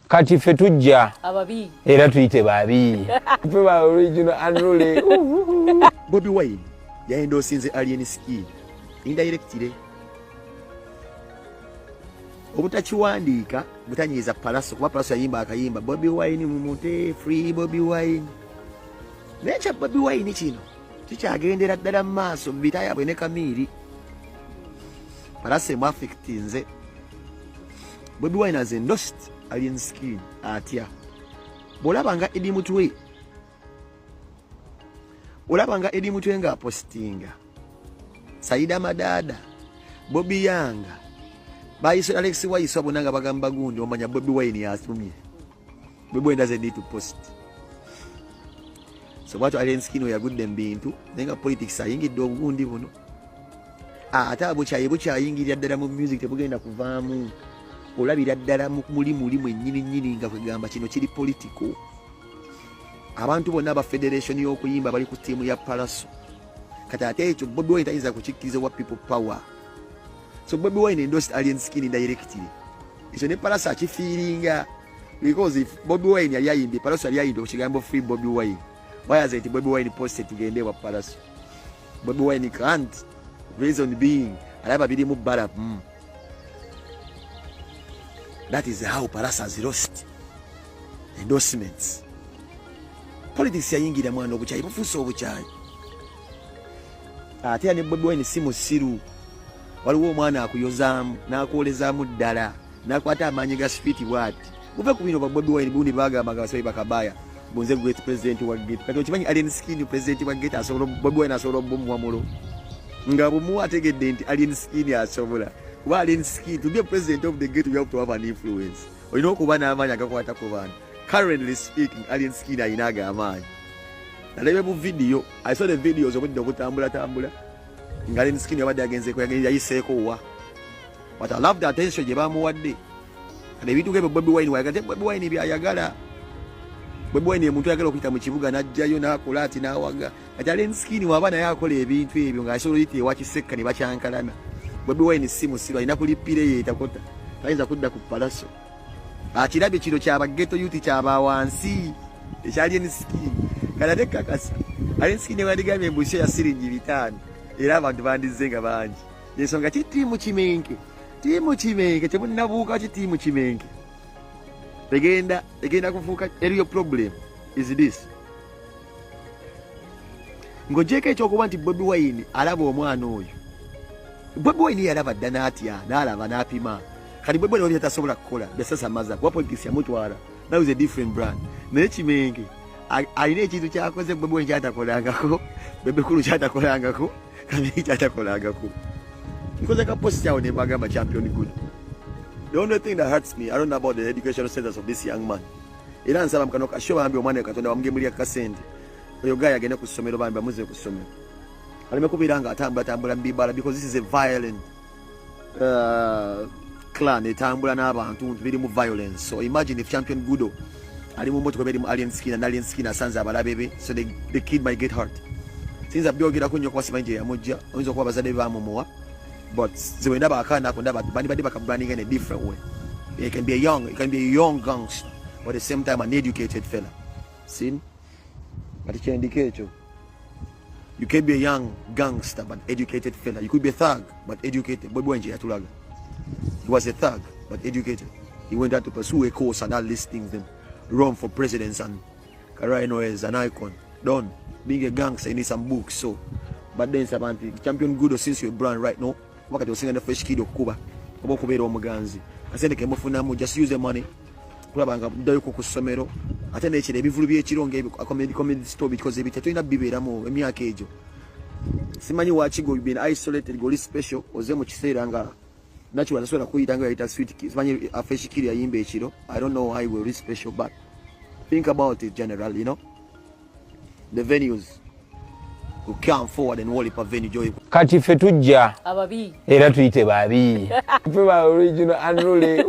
kati ffe tujja ababi era tuyite babi ffe ba original unruly. Bobi Wine yaendosinze Alien Skin indirectly obutakiwandiika butanyiza Palaso kuba Palaso yayimba akayimba Bobi Wine mumute free Bobi Wine necha Bobi Wine kino tikyagendera ddala mu maaso mu bita yabwe ne Kamiri Palaso emu Bobi Wine has endorsed Alien Skin atya bolabanga edi mutwe nga postinga Saida Madada Bobi Yanga Baiso Alex Waiso abonanga bagamba gundi omanya Bobi Wine yasumye Bobi Wine doesn't need to post. So what Alien Skin we are good them bintu nenga politics ayingidde obugundi buno ate abo kyayingirira ddala mu music tebugenda kuvaamu olabira ddala muli mwennyini nga kwegamba kino kiri political. Abantu bonna aba federation y'okuyimba bali ku tiimu ya Palaso kati ate ekyo Bobi Wine tayinza kukikkiriza wa people power. So Bobi Wine endorsed Alien Skin directly. Ekyo ne Palaso akifiiringa because if Bobi Wine yali ayimba Palaso yali ayimba ku kigambo free Bobi Wine, why has it Bobi Wine posted tugende wa Palaso? Bobi Wine can't. Reason being alaba biri mu bara. That is how Palaso has lost endorsements. Politics yayingira mwana obuchayi bufuso obuchayi ate ne Bobi Wine si musiru waliwo omwana akuyozaamu n'akwolezaamu ddala n'akwata amaanyi ga spiti bwati muve ku bino Bobi Wine bundi bagamba basabe bakabaya bonze great president wa gate kati okimanyi Alien Skin president wa gate asobola Bobi Wine asobola bumuwamulo nga bumu ategedde nti Alien Skin asobola kuba Alien Skin to be a president of the gate you have to have an influence olina okuba n'amaanyi agakwata ku bantu. Currently speaking, Alien Skin ayinaga amaanyi. Nalebe mu video, I saw the videos obudde obutambula nga Alien Skin yabadde agenzeeko yayiseeko wa. But I love the attention gye bamuwadde. Kale ebintu ng'ebyo Bobi Wine wayagala Bobi Wine byayagala. Bobi Wine omuntu ayagala okuyita mu kibuga n'ajjayo n'akola ati n'awaga. Kati Alien Skin waba naye akola ebintu ebyo ng'asobola oyita ewakisekka ne bakyankalana. Bobi Wine si musiru alina kulippira yeetakota. Tayinza kudda ku Palaso. Akirabye kiro ky'abageto yuti ky'aba wansi ekya Alien Skin kala tekakasa Alien Skin wandigambye embusho ya siringi 5 era abantu bandize nga bangi ensonga tiimu kimenke temunnabuuka tiimu kimenke egenda kufuuka eriyo problem is this ng'ogyeko ekyokuba nti Bobi Wine alaba omwana oyo Bobi Wine yalaba dda n'atya n'alaba n'apima kati Bobi Wine tasobola kukola besasa maza kwa politics ya mutwala now is a different brand naye kimenge alina ekintu kyakoze Bobi Wine kyatakolangako Bebe Kulu kyatakolangako Kamiri kyatakolangako because ka post yawo ne bagamba champion good. The only thing that hurts me I don't know about the educational status of this young man era nsaba mukano kasho bambi omwana Katonda bamugemulya kasente oyo guy agenda ku ssomero bambi amuze ku ssomero alimekubiranga atambula mbibala because this is a violent clan etambula n'abantu biri mu violence. So imagine if Champion Gudo ali mu moto beri mu Alien Skin and Alien Skin asanze abalabebe so the kid might get hurt. Sinza byogera kunyo kwa sibanje ya moja oyinza kuba bazade bamumowa but ziwenda bakana ko ndaba bani bakabranding in a different way. It can be a young gangster but at the same time an educated fella. See? But it can indicate you can be a young gangster but educated fella. You could be a thug but educated. Bobi Wine yatulaga. He was a thug, but educated. He went out to pursue a course and all these things, then run for presidents and Karino is an icon. Done. Being a gangster, you need some books. So, but then Sabanti, Champion Gudo, since you're brand right now, what are you saying? The fresh kid of Cuba, about Kubero Maganzi. I said, okay, just use the money. Kurabanga Dayoko Somero. I tell you, they will be a chiron gave a comedy store because they be taking a bibiramo, a mia cage. Simani Wachigo, you've been isolated, go special, or Zemuch Seranga. Naturally, that's what I call it sweet kids. When a fresh kid, I don't know how it will be special, but think about it generally, you know. The venues who come forward and wall up a venue joy. Kati ffe tujja ababi era tuyite babi ffe ba original unruly.